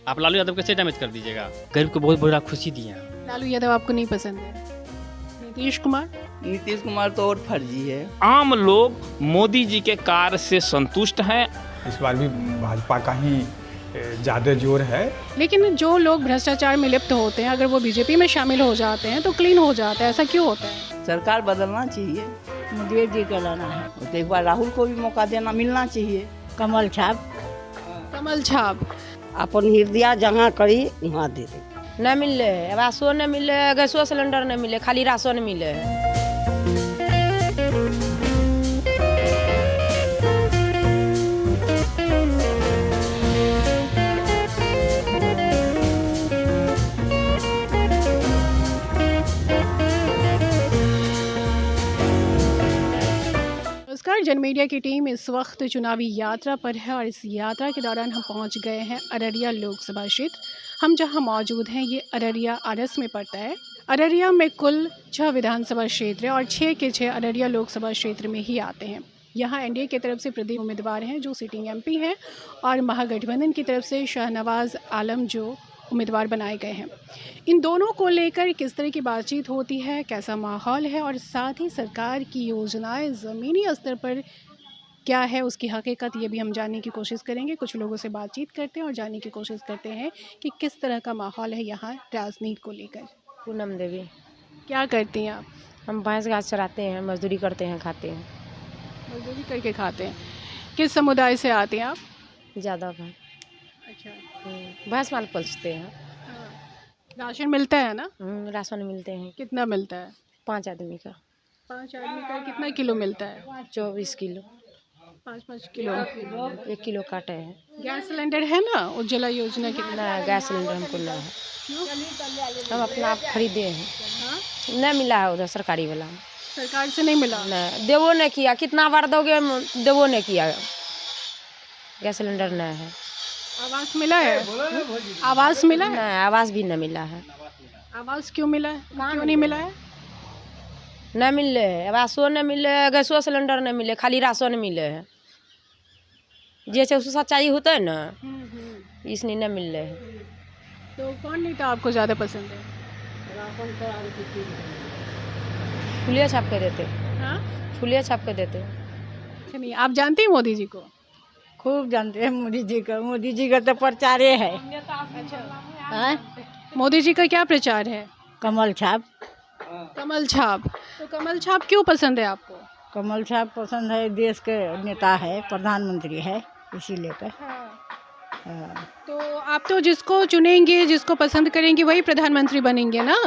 आप लालू यादव कैसे डैमेज कर दीजिएगा? गरीब को बहुत बड़ा खुशी दिए हैं। लालू यादव आपको नहीं पसंद है? नीतीश कुमार? नीतीश कुमार तो और फर्जी है। आम लोग मोदी जी के कार्य से संतुष्ट हैं। इस बार भी भाजपा का ही ज़्यादा जोर है। लेकिन जो लोग भ्रष्टाचार में लिप्त होते हैं, अगर वो बीजेपी में शामिल हो जाते हैं तो क्लीन हो जाता है, ऐसा क्यों होता है? सरकार बदलना चाहिए, मोदी जी का लाना है तो एक बार राहुल को भी मौका देना मिलना चाहिए। कमल छाप कमल छाप अपन हृदय जहाँ करी वहाँ दे दे। न मिले, राशन न मिले, गैसो सिलेंडर न मिले, खाली राशन मिले। नमस्कार, जन मीडिया की टीम इस वक्त चुनावी यात्रा पर है और इस यात्रा के दौरान हम पहुंच गए हैं अररिया लोकसभा क्षेत्र। हम जहां मौजूद हैं ये अररिया आरएस में पड़ता है। अररिया में कुल 6 विधानसभा क्षेत्र है और 6 के 6 अररिया लोकसभा क्षेत्र में ही आते हैं। यहाँ एनडीए की तरफ से प्रदीप उम्मीदवार हैं जो सिटिंग एमपी हैं और महागठबंधन की तरफ से शाहनवाज आलम जो उम्मीदवार बनाए गए हैं। इन दोनों को लेकर किस तरह की बातचीत होती है, कैसा माहौल है और साथ ही सरकार की योजनाएं ज़मीनी स्तर पर क्या है उसकी हकीकत, ये भी हम जानने की कोशिश करेंगे। कुछ लोगों से बातचीत करते हैं और जानने की कोशिश करते हैं कि किस तरह का माहौल है यहाँ राजनीति को लेकर। पूनम देवी। क्या करती हैं आप? हम भैंस घास चराते हैं, मजदूरी करते हैं, खाते हैं। मजदूरी करके खाते हैं। किस समुदाय से आते हैं आप? ज़्यादा भैंस। अच्छा, भैंस माल पलते हैं। राशन मिलता है ना? राशन मिलते हैं। कितना मिलता है? 5 आदमी का 5 आदमी का कितना किलो मिलता है? 24 किलो। 5-5 किलो। 1 किलो काटे हैं। गैस सिलेंडर है ना उज्ज्वला योजना के? ना गैस सिलेंडर हमको ना है, हम अपना आप खरीदे हैं। हाँ? न मिला है उधर सरकारी वाला। सरकार से नहीं मिला? न देवो ने किया, कितना बार दोगे, देवो ने किया। गैस सिलेंडर न है। आवास मिला है? आवास मिला है? नहीं, आवास भी न मिला है। आवास क्यों मिला है? क्यों नहीं मिला है? न मिले, आवासो न मिले, गैसो सिलेंडर न मिले, खाली राशन मिले है। जैसे उसको सच्चाई होता है ना, इसलिए न मिल रहे हैं। तो कौन नेता आपको ज़्यादा पसंद है? फुलिया छाप के देते, हाँ? फुलिया छाप के देते। अच्छा, नहीं, आप जानते हैं मोदी जी को? खूब जानते हैं मोदी जी का। मोदी जी का तो प्रचार है। हाँ? मोदी जी का क्या प्रचार है? कमल छाप। कमल छाप। तो कमल छाप क्यों पसंद है आपको? कमल छाप पसंद है, देश के नेता है, प्रधानमंत्री है, इसी लेकर। हाँ। तो आप तो जिसको चुनेंगे, जिसको पसंद करेंगे वही प्रधानमंत्री बनेंगे ना?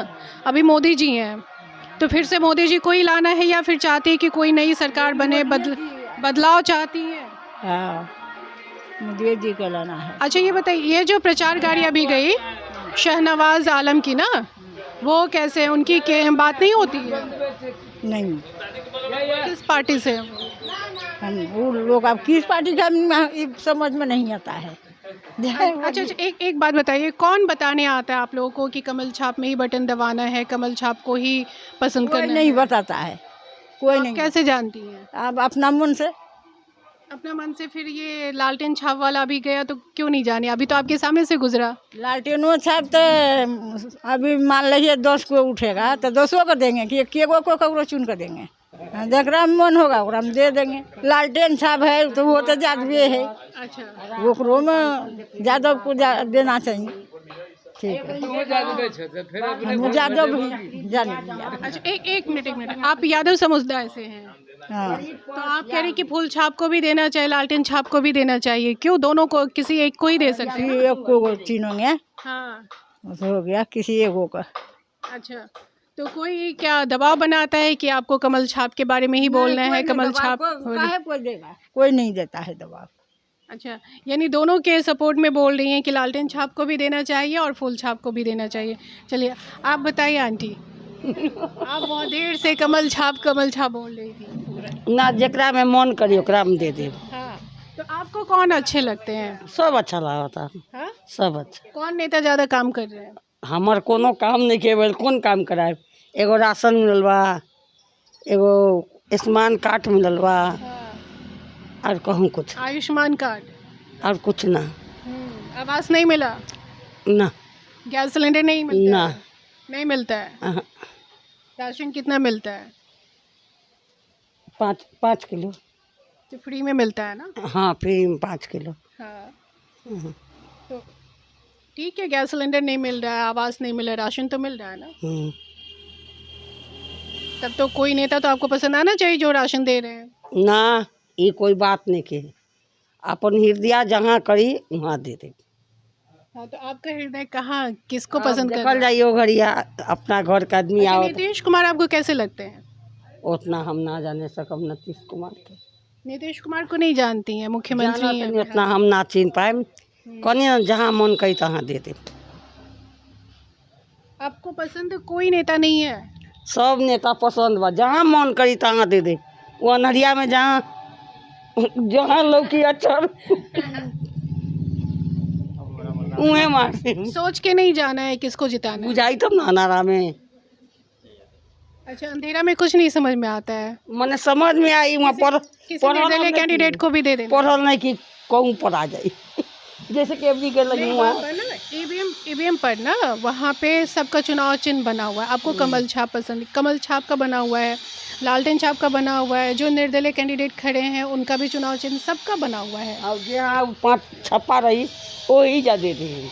अभी मोदी जी हैं तो फिर से मोदी जी को ही लाना है या फिर चाहते हैं कि कोई नई सरकार बने, बदलाव चाहती है? हाँ, मोदी जी का लाना है। अच्छा, ये बताइए, ये जो प्रचार गाड़ी अभी गई शाहनवाज आलम की ना, वो कैसे, उनकी बात नहीं होती है? नहीं, किस पार्टी से? हम वो लोग अब किस पार्टी का समझ में नहीं आता है। अच्छा, एक बात बताइए, कौन बताने आता है आप लोगों को कि कमल छाप में ही बटन दबाना है, कमल छाप को ही पसंद कोई करना नहीं है? बताता है, कोई आप नहीं। कैसे जानती हैं? अब अपना मन से। अपना मन से। फिर ये लालटेन छाप वाला अभी गया तो क्यों नहीं जाने? अभी तो आपके सामने से गुजरा। लालटेनो छाप तो अभी मान लीजिए 10 को उठेगा तो 10 को देंगे कि एक को ककरो चुन कर देंगे। जकरा में मन होगा ओकरा में दे देंगे। लालटेन छाप है तो वो तो जादवे है। अच्छा, ओकरो में यादव को देना चाहिए। ठीक है, हम यादव जाने। अच्छा, एक मिनट, आप यादव समुदाय से हैं? हाँ, तो आप कह रहे हैं कि फूल छाप को भी देना चाहिए, लालटेन छाप को भी देना चाहिए, क्यों दोनों को? किसी एक को ही दे सकते हैं? एक को चुनेंगे हाँ। तो हो गया किसी एक का। अच्छा, तो कोई क्या दबाव बनाता है कि आपको कमल छाप के बारे में ही बोलना है? कमल छाप कोई देगा? कोई नहीं देता है दबाव। अच्छा, यानी दोनों के सपोर्ट में बोल रही हैं कि लालटेन छाप को भी देना चाहिए और फूल छाप को भी देना चाहिए। चलिए, आप बताइए आंटी। आप बहुत देर से कमल छाप बोल रही थी ना, जकरा में मन करी ओकरा में दे दे। हाँ, तो आपको कौन अच्छे लगते हैं? सब अच्छा लगता है। हाँ? सब अच्छा। कौन नेता ज़्यादा काम कर रहे हैं? हमार कोनो काम नहीं के, कौन काम कराए? एगो राशन मिलल बा, एगो आयुष्मान कार्ड मिलल बा, हाँ। और कहूँ कुछ आयुष्मान कार्ड? और कुछ ना। आवास नहीं मिला, ना गैस सिलेंडर नहीं मिलता ना। है? नहीं मिलता है। अहाँ, राशन कितना मिलता है? 5 किलो। तो फ्री में मिलता है ना? हाँ, फ्री में 5 किलो। हाँ, हम्म, तो ठीक है, गैस सिलेंडर नहीं मिल रहा है, आवास नहीं मिल रहा है, राशन तो मिल रहा है ना? हम्म। तब तो कोई नेता तो आपको पसंद आना चाहिए जो राशन दे रहे हैं। ना, ये कोई बात नहीं के। अपन हृदय जहाँ करी वहाँ दे दे। हाँ, तो आपका हृदय कहाँ किसको अब पसंद कर देखल रहा है? जाइयो घड़िया अपना घर का आदमी अच्छा, आओ नीतीश कुमार आपको कैसे लगते हैं? उतना हम ना जाने सकम नीतीश कुमार के। नीतीश कुमार को नहीं जानती हैं, मुख्यमंत्री जाना हैं तनी बिहार उतना हम ना चिन पाए। कनी जहाँ मन कही तहाँ दे दे। के। आपको पसंद कोई नेता नहीं है? सब नेता पसंद बा, जहाँ मन करी तहाँ दे दे। वो अनहरिया में जहाँ जहाँ लौकी अचर उहे मार दे। सोच के नहीं जाना है किसको जिताना है। बुझाई तब ना अनारा में। अच्छा, अंधेरा में कुछ नहीं समझ में आता है। मने समझ में आई वहाँ पर किसी निर्दलीय कैंडिडेट को भी दे देना। पढ़ल नहीं कि कहूँ पर आ जाई। जैसे कि अभी के लगी हुआ वहाँ पर ना ईवीएम पर ना वहाँ पे सबका चुनाव चिन्ह बना हुआ है। आपको कमल छाप पसंद, कमल छाप का बना हुआ है, लालटेन छाप का बना हुआ है, जो निर्दलीय कैंडिडेट खड़े हैं उनका भी चुनाव चिन्ह सबका बना हुआ है। अब जहाँ 5 छप्पा रही वो ही जा दे दी।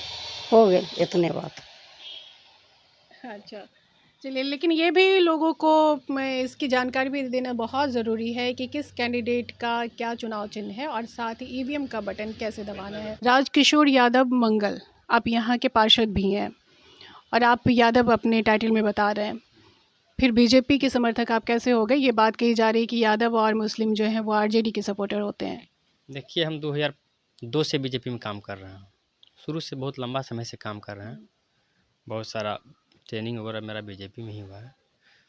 हो गए इतने बात। अच्छा, चलिए, लेकिन ये भी लोगों को इसकी जानकारी भी देना बहुत ज़रूरी है कि किस कैंडिडेट का क्या चुनाव चिन्ह है और साथ ही ईवीएम का बटन कैसे दबाना है। राजकिशोर यादव मंगल, आप यहाँ के पार्षद भी हैं और आप यादव अपने टाइटल में बता रहे हैं, फिर बीजेपी के समर्थक आप कैसे हो गए? ये बात कही जा रही है कि यादव और मुस्लिम जो हैं वो आरजेडी के सपोर्टर होते हैं। देखिए, हम 2002 से बीजेपी में काम कर रहे हैं। शुरू से बहुत लंबा समय से काम कर रहे हैं। बहुत सारा ट्रेनिंग वगैरह मेरा बीजेपी में ही हुआ है।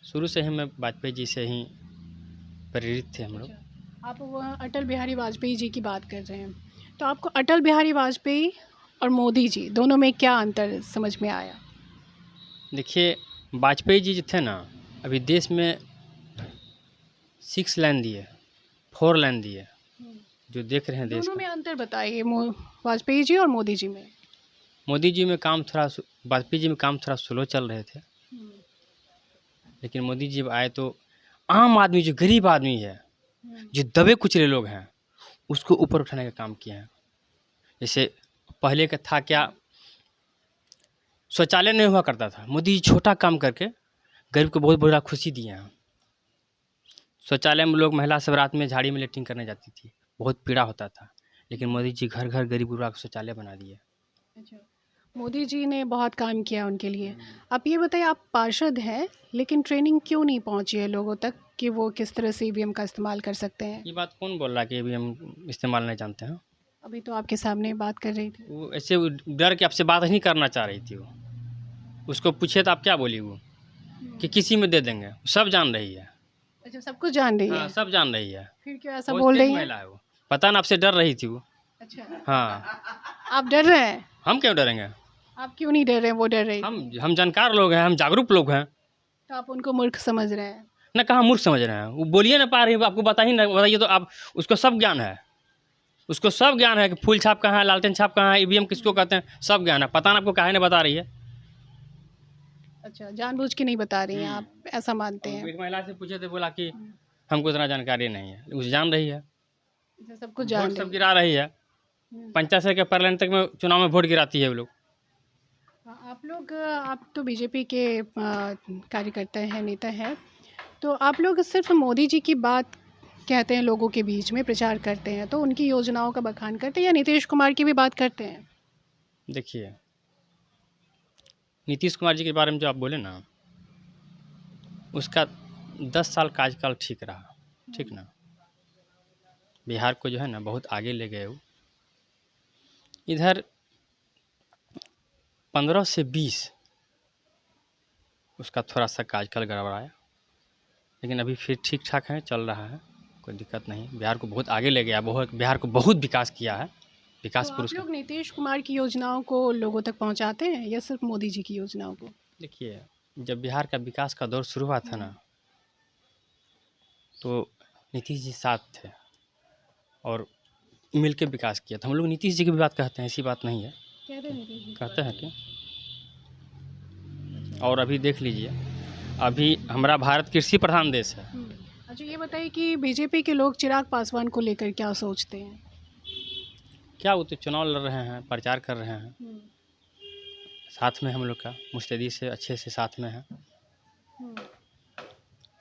शुरू से ही मैं वाजपेयी जी से ही प्रेरित थे हम लोग। आप वह अटल बिहारी वाजपेयी जी की बात कर रहे हैं, तो आपको अटल बिहारी वाजपेयी और मोदी जी दोनों में क्या अंतर समझ में आया? देखिए, वाजपेयी जी जो थे ना, अभी देश में 6 लाइन दिए, 4 लाइन दिए, जो देख रहे हैं देश दोनों का। में अंतर बताइए, वाजपेयी जी और मोदी जी में। मोदी जी में काम थोड़ा, वाजपेयी जी में काम थोड़ा स्लो चल रहे थे, लेकिन मोदी जी आए तो आम आदमी, जो गरीब आदमी है, जो दबे कुचले लोग हैं, उसको ऊपर उठाने का काम किए हैं। जैसे पहले का था क्या, शौचालय नहीं हुआ करता था, मोदी जी छोटा काम करके गरीब को बहुत बड़ा खुशी दिए हैं। शौचालय में लोग, महिला सब रात में झाड़ी में लेटरिन करने जाती थी, बहुत पीड़ा होता था, लेकिन मोदी जी घर घर गरीब गुरबा को शौचालय बना दिए। अच्छा, मोदी जी ने बहुत काम किया उनके लिए। आप ये बताइए, आप पार्षद हैं लेकिन ट्रेनिंग क्यों नहीं पहुंची है लोगों तक कि वो किस तरह से ईवीएम का इस्तेमाल कर सकते हैं? ये बात कौन बोल रहा है कि अभी हम इस्तेमाल नहीं जानते हैं? अभी तो आपके सामने बात कर रही थी। वो ऐसे डर के आपसे बात नहीं करना चाह रही थी। वो उसको पूछे तो आप क्या बोली, वो कि किसी में दे देंगे, सब जान रही है। अच्छा, सब कुछ जान रही हाँ, है, सब जान रही है। फिर क्यों ऐसा बहुत बोल तेज रही है? महिला है वो, पता ना आपसे डर रही थी वो। अच्छा, हाँ, आप डर रहे हैं? हम क्यों डरेंगे? आप क्यों नहीं डर रहे हैं? वो डर रही थी। हम जानकार लोग हैं, हम जागरूक लोग हैं। तो आप उनको मूर्ख समझ रहे हैं? ना, कहाँ मूर्ख समझ रहे हैं? वो बोलिए ना पा रही है, आपको बता ही ना, बताइए तो आप। उसको सब ज्ञान है, उसको सब ज्ञान है कि फूल छाप कहाँ है, लालटेन छाप कहाँ है, ईवीएम किसको कहते हैं, सब ज्ञान है। पता ना आपको काहे नहीं बता रही है? अच्छा, जानबूझ के नहीं बता रही हैं आप, ऐसा मानते हैं? एक महिला से पूछे थे, बोला कि हमको इतना जानकारी नहीं है। उसे जान रही है, अच्छा, सब कुछ जान वोट सब रही गिरा रही है। पंचायत से के पार्लियामेंट तक में चुनाव में वोट गिराती है वो लोग। है। आप तो बीजेपी के कार्यकर्ता हैं, नेता हैं, तो आप लोग सिर्फ मोदी जी की बात कहते हैं, लोगों के बीच में प्रचार करते हैं, तो उनकी योजनाओं का बखान करते हैं या नीतीश कुमार की भी बात करते हैं? देखिए, नीतीश कुमार जी के बारे में जो आप बोले ना, उसका 10 साल कार्यकाल ठीक रहा, ठीक ना। बिहार को जो है ना बहुत आगे ले गए वो। इधर 15 से 20 उसका थोड़ा सा कार्यकाल गड़बड़ाया, लेकिन अभी फिर ठीक ठाक है, चल रहा है, कोई दिक्कत नहीं। बिहार को बहुत आगे ले गया, बिहार को बहुत विकास किया है, विकास तो आप पुरुष। लोग नीतीश कुमार की योजनाओं को लोगों तक पहुंचाते हैं या सिर्फ मोदी जी की योजनाओं को? देखिए, जब बिहार का विकास का दौर शुरू हुआ था ना, तो नीतीश जी साथ थे और मिल के विकास किया था। हम लोग नीतीश जी की भी बात कहते हैं, ऐसी बात नहीं है। कहते हैं कि और अभी देख लीजिए, अभी हमारा भारत कृषि प्रधान देश है। अच्छा, ये बताइए कि बीजेपी के लोग चिराग पासवान को लेकर क्या सोचते हैं? क्या वो तो चुनाव लड़ रहे हैं, प्रचार कर रहे हैं, साथ में हम लोग का मुस्तैदी से अच्छे से साथ में है।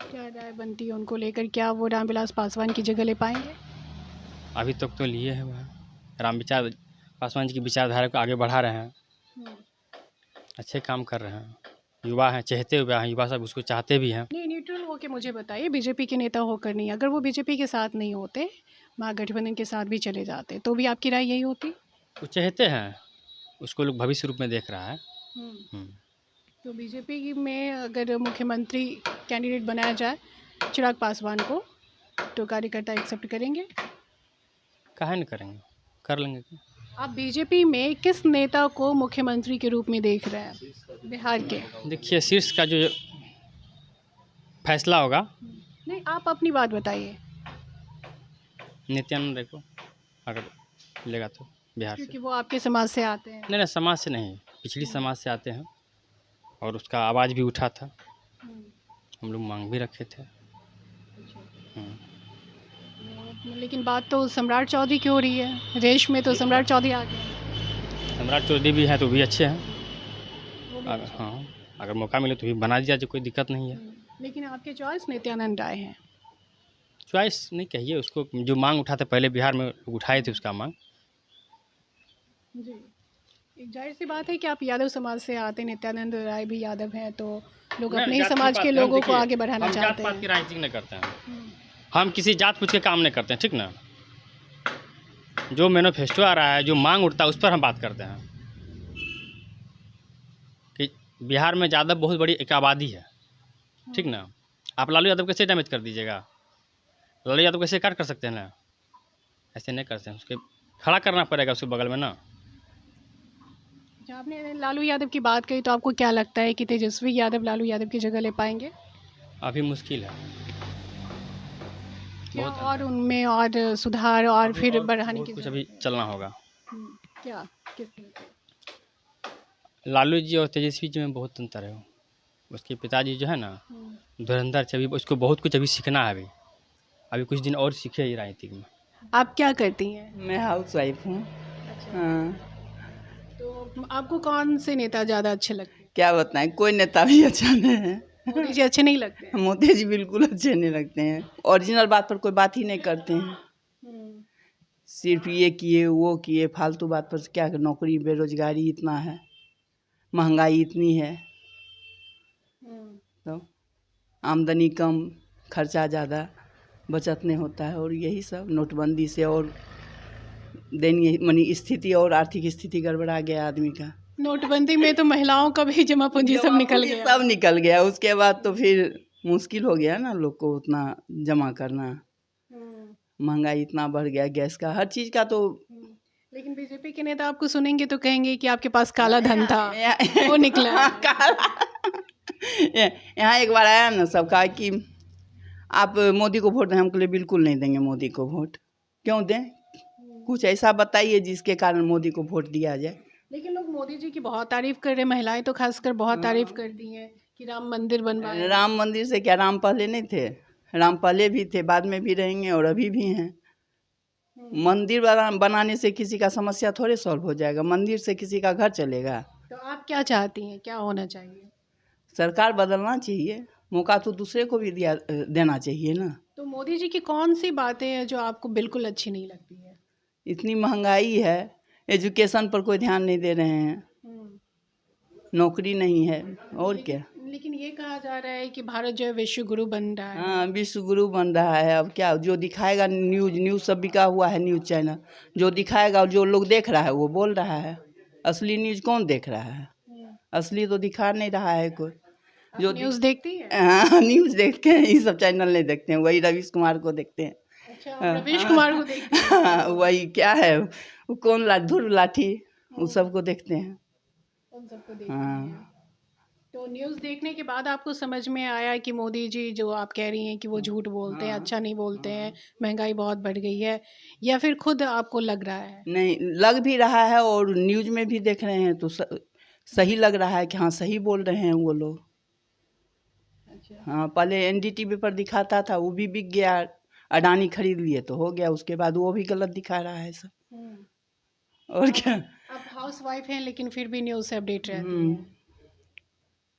क्या राय बनती है उनको लेकर? क्या वो रामविलास पासवान की जगह ले पाएंगे? अभी तक तो लिए हैं वह रामविचार पासवान जी की विचारधारा को आगे बढ़ा रहे हैं, अच्छे काम कर रहे हैं, युवा हैं, चहते हुए हैं, युवा सब उसको चाहते भी हैं। नहीं, न्यूट्रल होकर मुझे बताइए, बीजेपी के नेता होकर नहीं, अगर वो बीजेपी के साथ नहीं होते, महागठबंधन के साथ भी चले जाते, तो भी आपकी राय यही होती? वो चाहते हैं, उसको लोग भविष्य रूप में देख रहा है। तो बीजेपी में अगर मुख्यमंत्री कैंडिडेट बनाया जाए चिराग पासवान को, तो कार्यकर्ता एक्सेप्ट करेंगे? काहे नहीं करेंगे, कर लेंगे। आप बीजेपी में किस नेता को मुख्यमंत्री के रूप में देख रहे हैं बिहार के? देखिए, शीर्ष का जो फैसला होगा, नहीं, आप अपनी बात बताइए। नित्यानंद राय को अगर लेगा तो बिहार से। क्योंकि वो आपके समाज से आते हैं। नहीं, समाज से नहीं, पिछड़ी समाज से आते हैं और उसका आवाज़ भी उठा था, हम लोग मांग भी रखे थे। लेकिन बात तो सम्राट चौधरी की हो रही है, रेश में तो सम्राट चौधरी आ गए। सम्राट चौधरी भी हैं तो भी अच्छे हैं। हाँ, अगर मौका मिले तो भी बना दिया, जो कोई दिक्कत नहीं है। लेकिन आपके चॉइस नित्यानंद राय हैं। चॉइस नहीं कहिए उसको, जो मांग उठाते पहले बिहार में लोग उठाए थे उसका मांग। जी, एक जाहिर सी बात है कि आप यादव समाज से आते, नित्यानंद राय भी यादव हैं, तो लोग अपने ही समाज के लोगों को आगे बढ़ाना चाहते हैं। जात पात की राजनीति नहीं करते हैं, हम किसी जात पूछ के काम नहीं करते हैं, ठीक ना। जो मैनिफेस्टो आ रहा है, जो मांग उठता है, उस पर हम बात करते हैं कि बिहार में यादव बहुत बड़ी एक आबादी है, ठीक ना। आप लालू यादव कैसे डैमेज कर दीजिएगा? लालू यादव कैसे काट कर सकते हैं ना, ऐसे नहीं करते हैं, उसके खड़ा करना पड़ेगा उसके बगल में ना। जब आपने लालू यादव की बात कही, तो आपको क्या लगता है कि तेजस्वी यादव लालू यादव की जगह ले पाएंगे? अभी मुश्किल है क्या और उनमें और सुधार और फिर बढ़ाने की कुछ अभी चलना होगा। क्या किस? लालू जी और तेजस्वी जी में बहुत अंतर है। उसके पिताजी जो है ना, धुरंधर से, अभी उसको बहुत कुछ अभी सीखना है। अभी कुछ दिन और सीखे ही राजनीतिक में। आप क्या करती हैं? मैं हाउस वाइफ हूँ। हाँ, तो आपको कौन से नेता ज़्यादा अच्छे लगते हैं? क्या बताएं, कोई नेता भी अच्छा नहीं है। मोदी जी अच्छे नहीं लगते हैं? मोदी जी बिल्कुल अच्छे नहीं लगते हैं, ओरिजिनल बात पर कोई बात ही नहीं करते हैं। सिर्फ ये किए वो किए, फालतू बात पर क्या, नौकरी बेरोजगारी इतना है, महंगाई इतनी है, तो आमदनी कम, खर्चा ज़्यादा, बचत नहीं होता है, और यही सब नोटबंदी से और दयनीय मनी स्थिति और आर्थिक स्थिति गड़बड़ा गया आदमी का। नोटबंदी में तो महिलाओं का भी जमा पूंजी सब निकल गया। सब निकल गया, उसके बाद तो फिर मुश्किल हो गया ना लोग को उतना जमा करना। महंगाई इतना बढ़ गया, गैस का, हर चीज़ का। तो लेकिन बीजेपी के नेता आपको सुनेंगे तो कहेंगे कि आपके पास काला धन था, वो निकला। यहाँ एक बार आया ना, सब कहा कि आप मोदी को वोट दें, हम के लिए बिल्कुल नहीं देंगे मोदी को वोट। क्यों दें? कुछ ऐसा बताइए जिसके कारण मोदी को वोट दिया जाए। लेकिन लोग मोदी जी की बहुत तारीफ कर रहे हैं, महिलाएं तो खासकर बहुत तारीफ कर दी हैं कि राम मंदिर बनवाए। राम मंदिर से क्या, राम पहले नहीं थे? राम पहले भी थे, बाद में भी रहेंगे और अभी भी हैं। मंदिर बनाने से किसी का समस्या थोड़े सॉल्व हो जाएगा, मंदिर से किसी का घर चलेगा। तो आप क्या चाहती हैं, क्या होना चाहिए? सरकार बदलना चाहिए, मौका तो दूसरे को भी देना चाहिए ना। तो मोदी जी की कौन सी बातें हैं जो आपको बिल्कुल अच्छी नहीं लगती है? इतनी महंगाई है, एजुकेशन पर कोई ध्यान नहीं दे रहे हैं, नौकरी नहीं है, और क्या। लेकिन ये कहा जा रहा है कि भारत जो है विश्व गुरु बन रहा है। हाँ, विश्व गुरु बन रहा है। अब क्या, जो दिखाएगा न्यूज़ सब बिका हुआ है, न्यूज़ चैनल जो दिखाएगा और जो लोग देख रहा है वो बोल रहा है। असली न्यूज़ कौन देख रहा है? असली तो दिखा नहीं रहा है कोई। जो न्यूज़ देखती है? हाँ, न्यूज़ देखते हैं, ये सब चैनल नहीं देखते हैं, वही रवीश कुमार को देखते हैं। अच्छा, रवीश कुमार को देखते हैं? हाँ, वही क्या है, वो कौन धुर लाठी, उस सबको देखते हैं। उन सबको देखते हाँ, हैं। तो न्यूज़ देखने के बाद आपको समझ में आया कि मोदी जी जो आप कह रही हैं कि वो झूठ बोलते हैं, अच्छा नहीं बोलते हैं, महंगाई बहुत बढ़ गई है, या फिर खुद आपको लग रहा है? नहीं, लग भी रहा है और न्यूज़ में भी देख रहे हैं तो सही लग रहा है कि हाँ सही बोल रहे हैं वो लोग। हाँ, पहले एनडीटीवी पर दिखाता था, वो भी बिक गया, अडानी खरीद लिए तो हो गया, उसके बाद वो भी गलत दिखा रहा है सब। और क्या। आप हाउस वाइफ हैं लेकिन फिर भी न्यूज़ से अपडेट रहती हैं,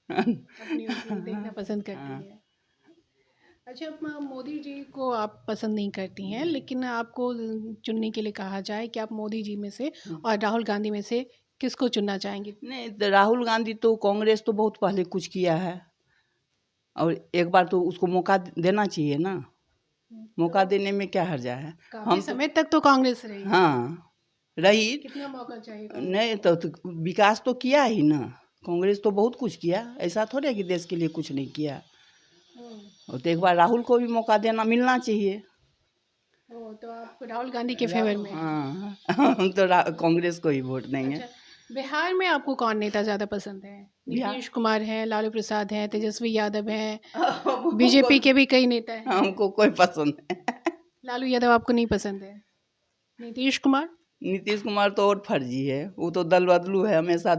आप न्यूज़ देखना पसंद करती हैं। अच्छा, मोदी जी को आप पसंद नहीं करती हैं, लेकिन आपको चुनने के लिए कहा जाए कि आप मोदी जी में से और राहुल गांधी में से किसको चुनना चाहेंगे? नहीं, तो राहुल गांधी तो कांग्रेस तो बहुत पहले कुछ किया है और एक बार तो उसको मौका देना चाहिए ना। मौका देने में क्या हर्जा है। काफी समय तक तो कांग्रेस रही। हाँ रही। कितना मौका चाहिए? नहीं तो विकास तो किया ही ना, कांग्रेस तो बहुत कुछ किया, ऐसा थोड़े है कि देश के लिए कुछ नहीं किया। और तो एक बार राहुल को भी मौका देना मिलना चाहिए। तो आप राहुल गांधी के फेवर में? हाँ हम तो कांग्रेस को ही वोट देंगे। अच्छा, बिहार में आपको कौन नेता ज़्यादा पसंद है? नीतीश कुमार हैं, लालू प्रसाद हैं, तेजस्वी यादव हैं, बीजेपी के भी कई नेता हैं। हमको कोई पसंद है। लालू यादव आपको नहीं पसंद है? नीतीश कुमार तो और फर्जी है, वो तो दल बदलू है, हमेशा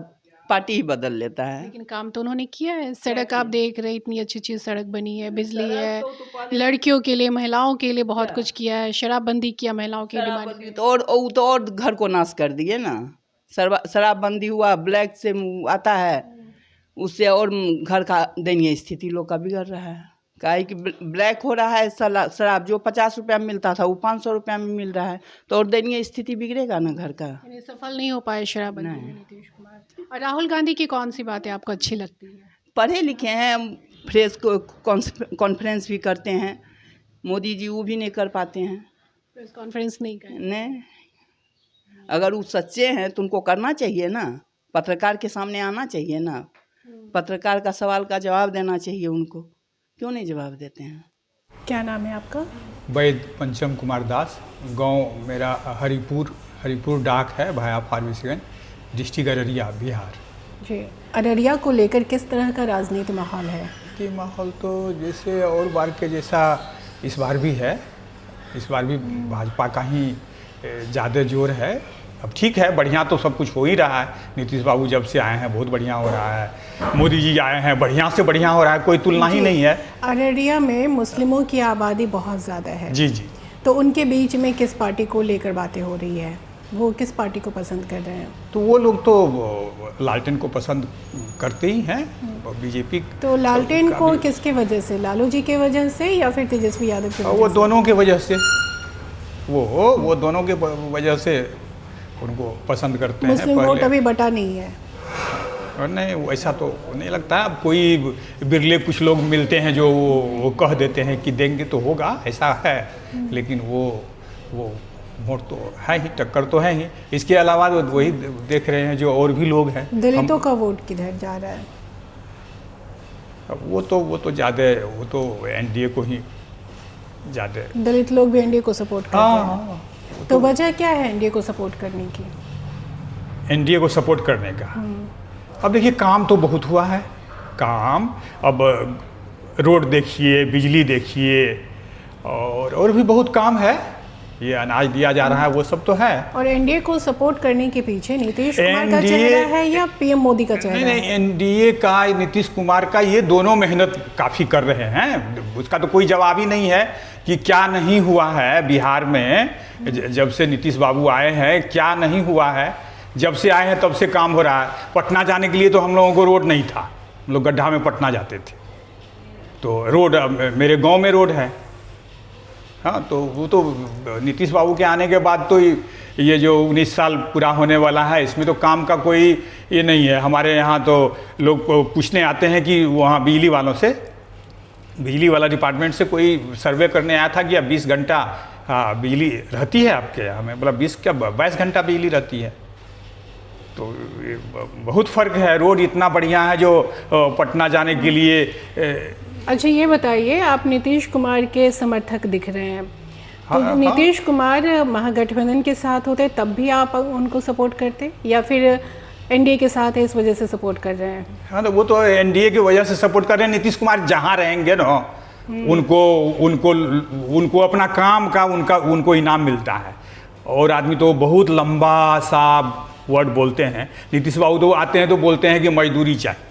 पार्टी ही बदल लेता है। लेकिन काम तो उन्होंने किया है। सड़क आप देख रहे, इतनी अच्छी अच्छी सड़क बनी है, बिजली है, लड़कियों के लिए, महिलाओं के लिए बहुत कुछ किया है, शराबबंदी किया महिलाओं के लिए। तो और घर को नाश कर दिए ना, शराबबंदी हुआ, ब्लैक से आता है, उससे और घर का दयनीय स्थिति लोग का बिगड़ रहा है। काहे कि ब्लैक हो रहा है शराब, जो 50 रुपया में मिलता था वो 500 रुपया में मिल रहा है, तो और दयनीय स्थिति बिगड़ेगा ना घर का। सफल नहीं हो पाए शराबबंदी में नीतीश कुमार। और राहुल गांधी की कौन सी बातें आपको अच्छी लगती है? पढ़े लिखे हैं, फ्रेश कॉन्फ्रेंस भी करते हैं। मोदी जी वो भी नहीं कर पाते हैं, प्रेस कॉन्फ्रेंस नहीं करते। नहीं, अगर वो सच्चे हैं तो उनको करना चाहिए ना, पत्रकार के सामने आना चाहिए ना, पत्रकार का सवाल का जवाब देना चाहिए उनको, क्यों नहीं जवाब देते हैं? क्या नाम है आपका? वैद पंचम कुमार दास, गांव मेरा हरिपुर डाक है, भाया फारबिसगंज, डिस्ट्रिक्ट अररिया, बिहार। जी, अररिया को लेकर किस तरह का राजनीतिक माहौल है? कि माहौल तो जैसे और बार के जैसा इस बार भी है, इस बार भी भाजपा का ही ज़्यादा जोर है। अब ठीक है, बढ़िया तो सब कुछ हो ही रहा है। नीतीश बाबू जब से आए हैं बहुत बढ़िया हो रहा है, मोदी जी आए हैं बढ़िया से बढ़िया हो रहा है, कोई तुलना ही नहीं है। अररिया में मुस्लिमों की आबादी बहुत ज़्यादा है। जी जी। तो उनके बीच में किस पार्टी को लेकर बातें हो रही है? वो किस पार्टी को पसंद कर रहे हैं? तो वो लोग तो लालटेन को पसंद करते ही हैं, बीजेपी। तो लालटेन को किसके वजह से? लालू जी के वजह से या फिर तेजस्वी यादव की वजह वो से? दोनों के वजह से, वो दोनों के वजह से उनको पसंद करते हैं। मुस्लिम वोट अभी बटा नहीं है? और नहीं, वैसा तो नहीं लगता है। अब कोई बिरले कुछ लोग मिलते हैं जो वो कह देते हैं कि देंगे तो होगा, ऐसा है, लेकिन वो वोट तो है ही, टक्कर तो है ही। इसके अलावा वही देख रहे हैं जो और भी लोग हैं। दलितों का वोट किधर जा रहा है? वो तो ज़्यादा, वो तो एनडीए को ही ज़्यादा। दलित लोग भी एनडीए को सपोर्ट करते हैं। हाँ, तो वजह क्या है एनडीए को सपोर्ट करने की? एनडीए को सपोर्ट करने का, अब देखिए काम तो बहुत हुआ है, काम, अब रोड देखिए, बिजली देखिए, और भी बहुत काम है। ये अनाज दिया जा रहा है, वो सब तो है। और एनडीए को सपोर्ट करने के पीछे नीतीश कुमार का चेहरा है या पीएम मोदी का चेहरा है? नहीं, एनडीए का, नीतीश कुमार का, ये दोनों मेहनत काफ़ी कर रहे हैं। उसका तो कोई जवाब ही नहीं है कि क्या नहीं हुआ है बिहार में। जब से नीतीश बाबू आए हैं क्या नहीं हुआ है, जब से आए हैं तब से काम हो रहा है। पटना जाने के लिए तो हम लोगों को रोड नहीं था, हम लोग गड्ढा में पटना जाते थे, तो रोड मेरे गांव में रोड है। हाँ, तो वो तो नीतीश बाबू के आने के बाद तो ये जो 19 साल पूरा होने वाला है, इसमें तो काम का कोई ये नहीं है। हमारे यहाँ तो लोग पूछने आते हैं कि वहाँ बिजली वालों से, बिजली वाला डिपार्टमेंट से कोई सर्वे करने आया था कि अब 20 घंटा बिजली रहती है आपके यहाँ में? बोला 22 घंटा बिजली रहती है। तो बहुत फ़र्क है। रोड इतना बढ़िया है जो पटना जाने के लिए। अच्छा, ये बताइए, आप नीतीश कुमार के समर्थक दिख रहे हैं, तो नीतीश कुमार महागठबंधन के साथ होते तब भी आप उनको सपोर्ट करते, या फिर एनडीए के साथ है, इस वजह से सपोर्ट कर रहे हैं। हाँ, तो वो तो एनडीए की वजह से सपोर्ट कर रहे हैं। नीतीश कुमार जहाँ रहेंगे ना, उनको उनको उनको अपना काम का उनको इनाम मिलता है। और आदमी तो बहुत लंबा सा वर्ड बोलते हैं। नीतीश बाबू तो आते हैं तो बोलते हैं कि मजदूरी चाहिए।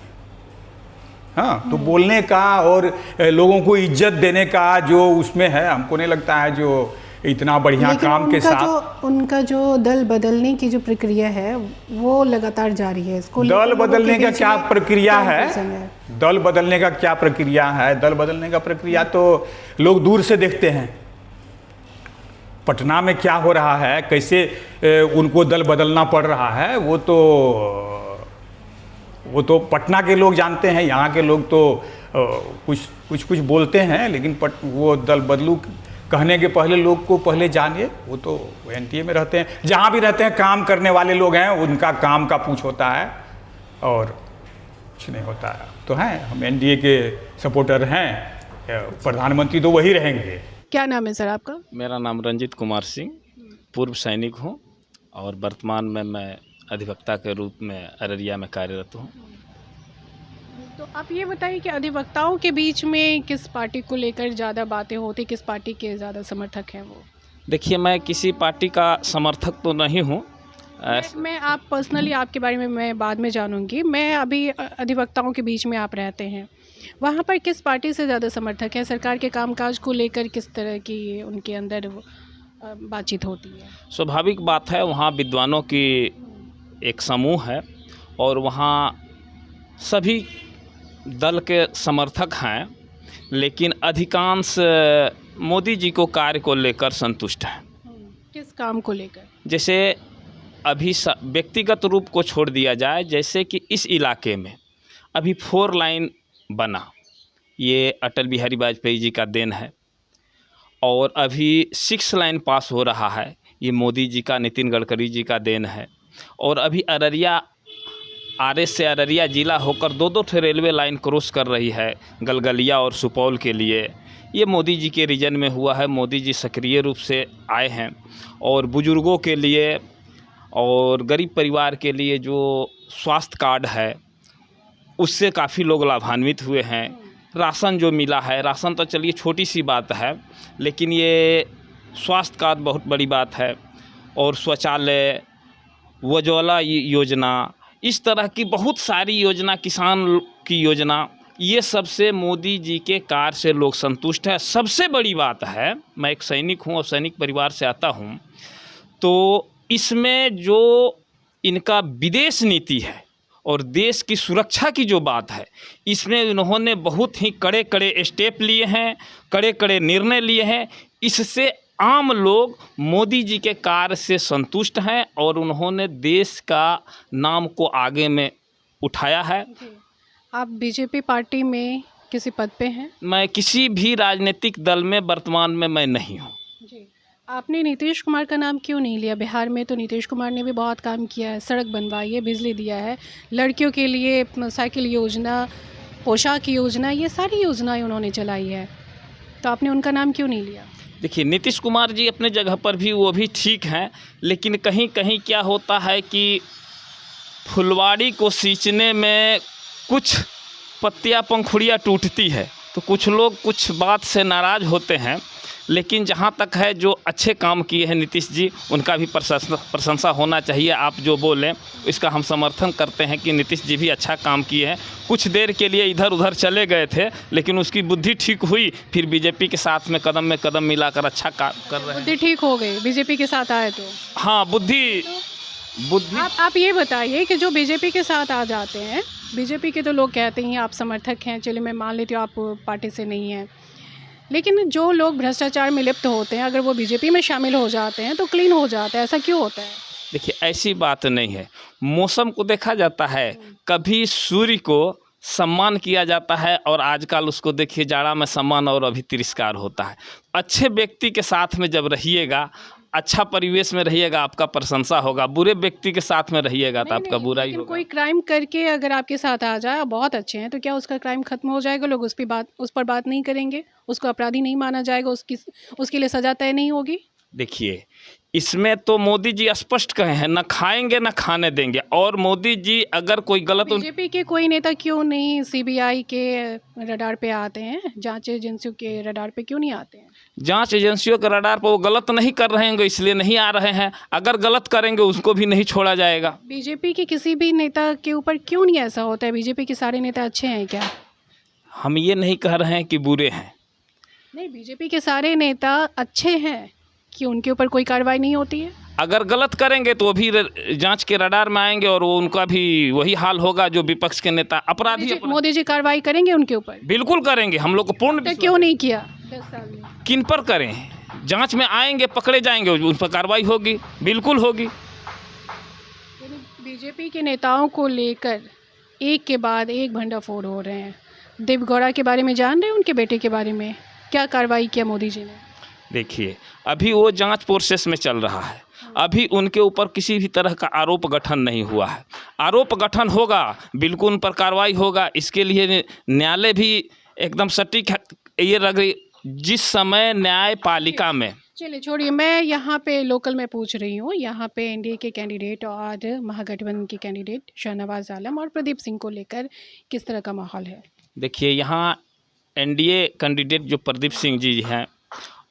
हाँ, तो बोलने का और लोगों को इज्जत देने का जो उसमें है, हमको नहीं लगता है जो इतना बढ़िया काम के साथ। उनका जो दल बदलने की जो प्रक्रिया है वो लगातार जारी है। इसको दल बदलने का क्या प्रक्रिया है? दल बदलने का क्या प्रक्रिया है? दल बदलने का प्रक्रिया तो लोग दूर से देखते हैं। पटना में क्या हो रहा है, कैसे उनको दल बदलना पड़ रहा है, वो तो पटना के लोग जानते हैं। यहाँ के लोग तो कुछ बोलते हैं, लेकिन वो दल बदलू कहने के पहले लोग को पहले जानिए। वो तो एनडीए में रहते हैं, जहाँ भी रहते हैं काम करने वाले लोग हैं, उनका काम का पूछ होता है और कुछ नहीं होता है। तो हैं, हम एनडीए के सपोर्टर हैं, प्रधानमंत्री तो वही रहेंगे। क्या नाम है सर आपका? मेरा नाम रंजीत कुमार सिंह, पूर्व सैनिक हूँ और वर्तमान में मैं अधिवक्ता के रूप में अररिया में कार्यरत हूँ। तो आप ये बताइए कि अधिवक्ताओं के बीच में किस पार्टी को लेकर ज़्यादा बातें होती, किस पार्टी के ज़्यादा समर्थक हैं वो? देखिए, मैं किसी पार्टी का समर्थक तो नहीं हूँ। मैं आप पर्सनली आपके बारे में मैं बाद में जानूंगी। मैं अभी अधिवक्ताओं के बीच में आप रहते हैं, वहाँ पर किस पार्टी से ज़्यादा समर्थक है? सरकार के कामकाज को लेकर किस तरह की उनके अंदर बातचीत होती है? स्वाभाविक बात है, वहाँ विद्वानों की एक समूह है और वहाँ सभी दल के समर्थक हैं, लेकिन अधिकांश मोदी जी को कार्य को लेकर संतुष्ट हैं। किस काम को लेकर? जैसे अभी व्यक्तिगत रूप को छोड़ दिया जाए, जैसे कि इस इलाके में अभी 4 लाइन बना, ये अटल बिहारी वाजपेयी जी का देन है। और अभी 6 लाइन पास हो रहा है, ये मोदी जी का, नितिन गडकरी जी का देन है। और अभी अररिया आरएस से अररिया जिला होकर 2-2 रेलवे लाइन क्रॉस कर रही है गलगलिया और सुपौल के लिए। ये मोदी जी के रीजन में हुआ है। मोदी जी सक्रिय रूप से आए हैं और बुजुर्गों के लिए और गरीब परिवार के लिए जो स्वास्थ्य कार्ड है उससे काफ़ी लोग लाभान्वित हुए हैं। राशन जो मिला है, राशन तो चलिए छोटी सी बात है, लेकिन ये स्वास्थ्य कार्ड बहुत बड़ी बात है। और शौचालय, उज्ज्वला योजना, इस तरह की बहुत सारी योजना, किसान की योजना, ये सबसे मोदी जी के कार्य से लोग संतुष्ट हैं। सबसे बड़ी बात है, मैं एक सैनिक हूँ और सैनिक परिवार से आता हूँ, तो इसमें जो इनका विदेश नीति है और देश की सुरक्षा की जो बात है, इसमें इन्होंने बहुत ही कड़े कड़े स्टेप लिए हैं, कड़े कड़े निर्णय लिए हैं। इससे आम लोग मोदी जी के कार्य से संतुष्ट हैं और उन्होंने देश का नाम को आगे में उठाया है। आप बीजेपी पार्टी में किसी पद पे हैं? मैं किसी भी राजनीतिक दल में वर्तमान में मैं नहीं हूँ। जी, आपने नीतीश कुमार का नाम क्यों नहीं लिया? बिहार में तो नीतीश कुमार ने भी बहुत काम किया है, सड़क बनवाई है, बिजली दिया है, लड़कियों के लिए साइकिल योजना, पोशाक योजना, ये सारी योजनाएं उन्होंने चलाई है, तो आपने उनका नाम क्यों नहीं लिया? देखिए, नीतीश कुमार जी अपने जगह पर भी वो भी ठीक हैं, लेकिन कहीं कहीं क्या होता है कि फुलवाड़ी को सींचने में कुछ पत्तियां पंखुड़ियाँ टूटती है, तो कुछ लोग कुछ बात से नाराज़ होते हैं। लेकिन जहाँ तक है, जो अच्छे काम किए हैं नीतीश जी, उनका भी प्रशंसा होना चाहिए। आप जो बोलें इसका हम समर्थन करते हैं कि नीतीश जी भी अच्छा काम किए हैं। कुछ देर के लिए इधर उधर चले गए थे, लेकिन उसकी बुद्धि ठीक हुई, फिर बीजेपी के साथ में कदम मिलाकर अच्छा काम कर रहे हैं। बुद्धि ठीक हो गई बीजेपी के साथ आए तो? हाँ, बुद्धि आप ये बताइए कि जो बीजेपी के साथ आ जाते हैं, बीजेपी के तो लोग कहते हैं आप समर्थक हैं, चलिए मैं मान लेती हूँ आप पार्टी से नहीं हैं, लेकिन जो लोग भ्रष्टाचार में लिप्त होते हैं, अगर वो बीजेपी में शामिल हो जाते हैं तो क्लीन हो जाता है, ऐसा क्यों होता है? देखिए, ऐसी बात नहीं है। मौसम को देखा जाता है, कभी सूर्य को सम्मान किया जाता है और आजकल उसको देखिए जाड़ा में सम्मान और अभी तिरस्कार होता है। अच्छे व्यक्ति के साथ में जब रहिएगा, अच्छा परिवेश में रहिएगा, आपका प्रशंसा होगा। बुरे व्यक्ति के साथ में रहिएगा तो आपका बुरा ही होगा। कोई क्राइम करके अगर आपके साथ आ जाए, बहुत अच्छे हैं, तो क्या उसका क्राइम खत्म हो जाएगा? लोग उस पर बात नहीं करेंगे, उसको अपराधी नहीं माना जाएगा, उसके लिए सज़ा तय नहीं होगी? देखिए, इसमें तो मोदी जी स्पष्ट कहे हैं, न खाएंगे न खाने देंगे। और मोदी जी अगर कोई गलत बीजेपी के कोई नेता क्यों नहीं सीबीआई के रडार पे आते हैं, जांच एजेंसियों के रडार पे क्यों नहीं आते हैं? जांच एजेंसियों के रडार पर वो गलत नहीं कर रहे हैं, इसलिए नहीं आ रहे हैं। अगर गलत करेंगे उसको भी नहीं छोड़ा जाएगा। बीजेपी के किसी भी नेता के ऊपर क्यों नहीं ऐसा होता है? बीजेपी के सारे नेता अच्छे हैं क्या? हम ये नहीं कह रहे हैं कि बुरे हैं। नहीं, बीजेपी के सारे नेता अच्छे हैं कि उनके ऊपर कोई कार्रवाई नहीं होती है? अगर गलत करेंगे तो वो भी जांच के रडार में आएंगे और वो उनका भी वही हाल होगा जो विपक्ष के नेता अपराधी। मोदी जी कार्रवाई करेंगे उनके ऊपर? बिल्कुल करेंगे, हम लोग को पूर्ण तो विश्वास क्यों है। नहीं किया 10 साल में? किन पर करें? जांच में आएंगे, पकड़े जाएंगे, उन पर कार्रवाई होगी, बिल्कुल होगी। बीजेपी के नेताओं को लेकर एक के बाद एक भंडाफोड़ हो रहे हैं। देवगौड़ा के बारे में जान रहे हैं? उनके बेटे के बारे में क्या कार्रवाई किया मोदी जी ने? देखिए, अभी वो जांच प्रोसेस में चल रहा है। अभी उनके ऊपर किसी भी तरह का आरोप गठन नहीं हुआ है। आरोप गठन होगा, बिल्कुल उन पर कार्रवाई होगा। इसके लिए न्यायालय भी एकदम सटीक ये लग रही। जिस समय न्यायपालिका में, चलिए छोड़िए, मैं यहाँ पे लोकल में पूछ रही हूँ। यहाँ पे एनडीए के कैंडिडेट और महागठबंधन के कैंडिडेट शाहनवाज आलम और प्रदीप सिंह को लेकर किस तरह का माहौल है? देखिए, यहाँ एनडीए कैंडिडेट जो प्रदीप सिंह जी हैं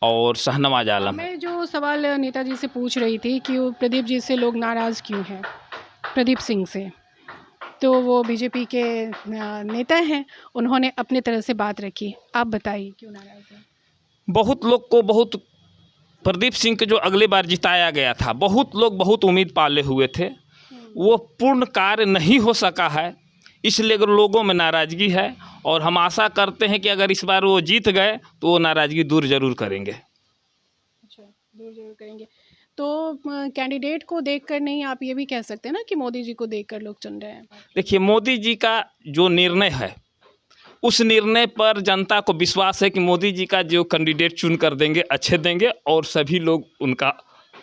और शाहनवाज आलम है। मैं जो सवाल नेताजी से पूछ रही थी कि वो प्रदीप जी से लोग नाराज़ क्यों हैं, प्रदीप सिंह से, तो वो बीजेपी के नेता हैं, उन्होंने अपने तरह से बात रखी। आप बताइए क्यों नाराज़ हैं? बहुत लोग को बहुत प्रदीप सिंह को जो अगली बार जिताया गया था, बहुत लोग बहुत उम्मीद पाले हुए थे, वो पूर्ण कार्य नहीं हो सका है, इसलिए लोगों में नाराज़गी है। और हम आशा करते हैं कि अगर इस बार वो जीत गए तो वो नाराज़गी दूर जरूर करेंगे। अच्छा, दूर जरूर करेंगे। तो कैंडिडेट को देखकर नहीं, आप ये भी कह सकते हैं ना कि मोदी जी को देखकर लोग चुन रहे हैं? देखिए, मोदी जी का जो निर्णय है, उस निर्णय पर जनता को विश्वास है कि मोदी जी का जो कैंडिडेट चुन कर देंगे, अच्छे देंगे और सभी लोग उनका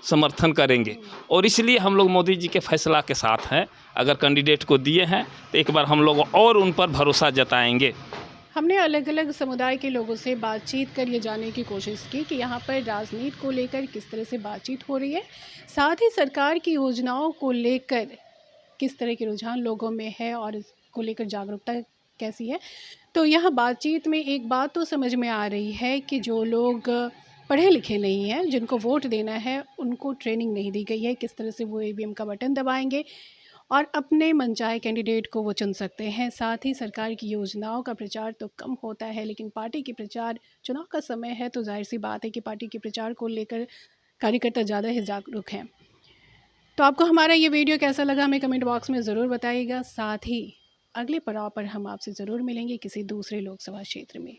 समर्थन करेंगे। और इसलिए हम लोग मोदी जी के फैसला के साथ हैं। अगर कैंडिडेट को दिए हैं तो एक बार हम लोग और उन पर भरोसा जताएंगे। हमने अलग अलग समुदाय के लोगों से बातचीत कर ये जानने की कोशिश की कि यहाँ पर राजनीति को लेकर किस तरह से बातचीत हो रही है, साथ ही सरकार की योजनाओं को लेकर किस तरह के रुझान लोगों में है और इसको लेकर जागरूकता कैसी है। तो यहाँ बातचीत में एक बात तो समझ में आ रही है कि जो लोग पढ़े लिखे नहीं हैं, जिनको वोट देना है, उनको ट्रेनिंग नहीं दी गई है किस तरह से वो ईवीएम का बटन दबाएंगे और अपने मनचाहे कैंडिडेट को वो चुन सकते हैं। साथ ही सरकार की योजनाओं का प्रचार तो कम होता है, लेकिन पार्टी के प्रचार, चुनाव का समय है तो जाहिर सी बात है कि पार्टी के प्रचार को लेकर कार्यकर्ता ज़्यादा ही जागरूक हैं। तो आपको हमारा ये वीडियो कैसा लगा हमें कमेंट बॉक्स में ज़रूर बताइएगा। साथ ही अगले पड़ाव पर हम आपसे ज़रूर मिलेंगे किसी दूसरे लोकसभा क्षेत्र में।